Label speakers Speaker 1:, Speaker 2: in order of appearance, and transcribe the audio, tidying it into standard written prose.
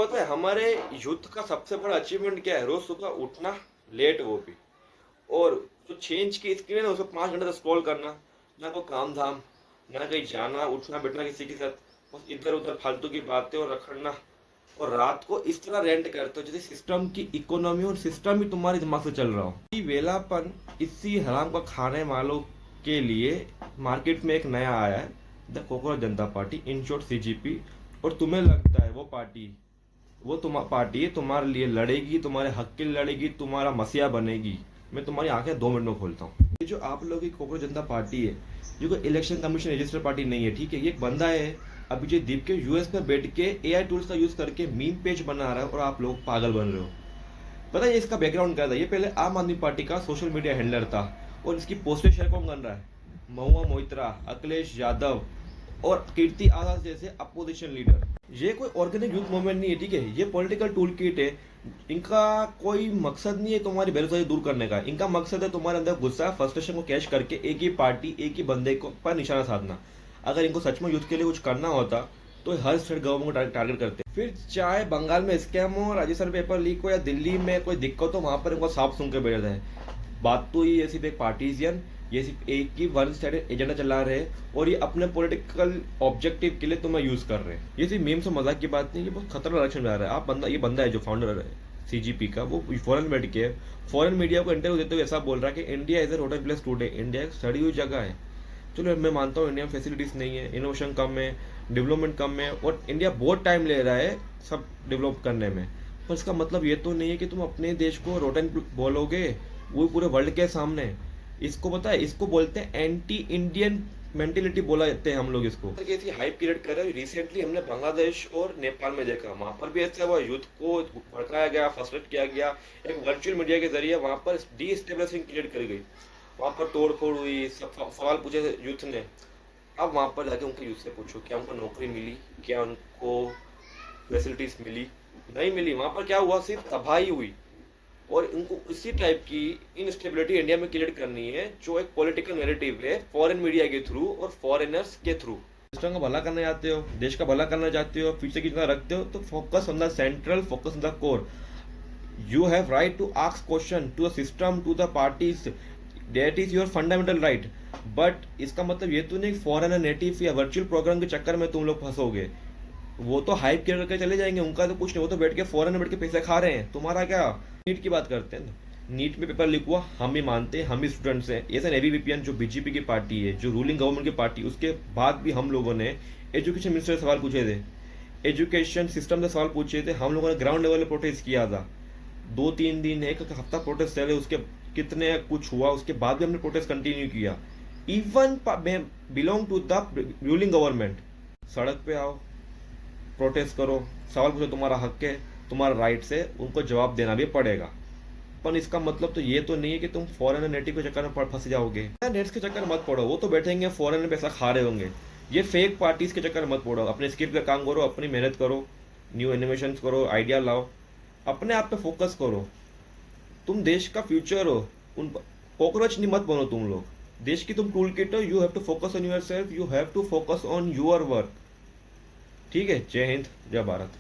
Speaker 1: पता है हमारे यूथ का सबसे बड़ा अचीवमेंट क्या है? रोज सुबह उठना, लेट वो भी। और जो चेंज की स्क्रीन है ना, उसे 5 घंटे तक स्क्रॉल करना, ना कोई काम धाम, ना कहीं जाना उठना बैठना किसी के साथ, बस इधर उधर फालतू की बातें और रखना। और रात को इस तरह रेंट करते हो जैसे सिस्टम की इकोनॉमी और सिस्टम ही तुम्हारे दिमाग से चल रहा हो। ये वेलापन इसी हराम का खाने वालों के लिए मार्केट में एक नया आया है, the cockroach Janata party, in short CGP. और तुम्हें लगता है वो पार्टी तुम्हारे लिए लड़ेगी, तुम्हारे हक के लिए लड़ेगी, तुम्हारा मसीहा बनेगी? मैं तुम्हारी आंखें 2 मिनट में खोलता हूँ। ये जो आप लोगों की कोकरोच जनता पार्टी है, जो कोई इलेक्शन कमीशन रजिस्टर्ड पार्टी नहीं है, ठीक है। ये एक बंदा है अभिजीत दीप के यूएस में बैठ के एआई टूल्स का यूज करके मीम पेज बना रहा है और आप लोग पागल बन रहे हो। पता है इसका बैकग्राउंड क्या था? ये पहले आम आदमी पार्टी का सोशल मीडिया हैंडलर था। और इसकी पोस्टर शेयर कौन कर रहा है? महुआ मोइत्रा, अखिलेश यादव और कीर्ति आजाद जैसे अपोजिशन लीडर। ये कोई ऑर्गेनिक यूथ मूवमेंट नहीं है, ठीक है। ये पॉलिटिकल टूल किट है। इनका कोई मकसद नहीं है तुम्हारी बेरोजगारी दूर करने का। इनका मकसद है तुम्हारे अंदर गुस्सा फ्रस्ट्रेशन को कैश करके एक ही पार्टी एक ही बंदे को पर निशाना साधना। अगर इनको सच में यूथ के लिए कुछ करना होता तो हर स्टेट गवर्नमेंट को टारगेट करते। फिर चाहे बंगाल में स्कैम हो, राजस्थान पेपर लीक हो, या दिल्ली में कोई दिक्कत हो, वहां पर इनको साफ सुन के बैठ जाए। बात तो ये सिर्फ एक पार्टीजियन, ये सिर्फ एक ही वन साइडेड एजेंडा चला रहे हैं और ये अपने पॉलिटिकल ऑब्जेक्टिव के लिए तुम्हें यूज कर रहे हैं। ये सिर्फ मीम से मजाक की बात नहीं, ये बहुत खतरनाक डायरेक्शन में आ रहा है। ये बंदा है जो फाउंडर है सीजीपी का, वो फॉरेन बैठ के फॉरेन मीडिया को इंटरव्यू देते हुए ऐसा बोल रहा है कि India is a rotten place today. India एक सड़ी हुई जगह है। चलो मैं मानता हूँ इंडिया में फैसिलिटीज नहीं है, इनोवेशन कम है, डेवलपमेंट कम है और इंडिया बहुत टाइम ले रहा है सब डेवलप करने में। पर इसका मतलब ये तो नहीं है कि तुम अपने देश को रोटन बोलोगे वो पूरे वर्ल्ड के सामने। इसको पता है, इसको बोलते हैं एंटी इंडियन मेंटेलिटी बोला जाते हैं हम लोग इसको। कैसी हाइप क्रिएट कर रहे हैं। रिसेंटली हमने बांग्लादेश और नेपाल में देखा, वहां पर भी ऐसा हुआ, यूथ को भड़काया गया, फ्रस्ट्रेट किया गया, एक वर्चुअल मीडिया के जरिए वहां पर डीस्टेबलाइजिंग क्रिएट कर गई। वहां पर तोड़ फोड़ हुई, सब सवाल पूछे यूथ ने। अब वहां पर जाके उनके यूथ से पूछो क्या उनको नौकरी मिली, क्या उनको फैसिलिटीज मिली? नहीं मिली। वहां पर क्या हुआ? सिर्फ तबाही हुई। और इनको इसी टाइप की इनस्टेबिलिटी इंडिया में क्रिएट करनी है, जो एक पॉलिटिकल नैरेटिव है फॉरेन मीडिया के थ्रू और फॉरेनर्स के थ्रू। सिस्टम का भला करना चाहते हो, देश का भला करना चाहते हो, फ्यूचर की चिंता रखते हो, तो focus on the central, focus on the core. You have right to ask question to the system, to the parties, that is your fundamental right. But इसका मतलब ये तो नहीं फॉरेन नेटिव या वर्चुअल प्रोग्राम के चक्कर में तुम लोग फंसोगे। वो तो हाइप करके चले जाएंगे, उनका तो कुछ नहीं, वो तो बैठ के फॉरेन में बैठ के पैसे खा रहे हैं। तुम्हारा क्या? नीट की बात करते हैं, नीट में पेपर लीक हुआ, हम भी मानते हैं, हम भी स्टूडेंट्स हैं। ऐसा एबीवीपीएन जो बीजेपी की पार्टी है, जो रूलिंग गवर्नमेंट की पार्टी, उसके बाद भी हम लोगों ने एजुकेशन मिनिस्टर से सवाल पूछे थे, एजुकेशन सिस्टम से सवाल पूछे थे। हम लोगों ने ग्राउंड लेवल पर प्रोटेस्ट किया था, 2-3 दिन, एक हफ्ता प्रोटेस्ट चले, उसके कितने कुछ हुआ, उसके बाद भी हमने प्रोटेस्ट कंटिन्यू किया। Even belong to the ruling government. सड़क पे आओ, प्रोटेस्ट करो, सवाल पूछो, तुम्हारा हक है, तुम्हारा राइट्स है, उनको जवाब देना भी पड़ेगा। पर इसका मतलब तो ये तो नहीं है कि तुम फॉरेन नेटिव के चक्कर में फंस जाओगे। नेट्स के चक्कर मत पड़ो, वो तो बैठेंगे फॉरेन में पैसा खा रहे होंगे। ये फेक पार्टीज के चक्कर मत पड़ो, अपने स्किल पे काम करो, अपनी मेहनत करो, न्यू इनोवेशन करो, आइडिया लाओ, अपने आप पे फोकस करो। तुम देश का फ्यूचर हो, उन कॉकरोच नहीं मत बनो तुम लोग। देश की तुम टूल किट हो, you have to focus on yourself, you have to focus on your work. ठीक है। जय हिंद, जय भारत।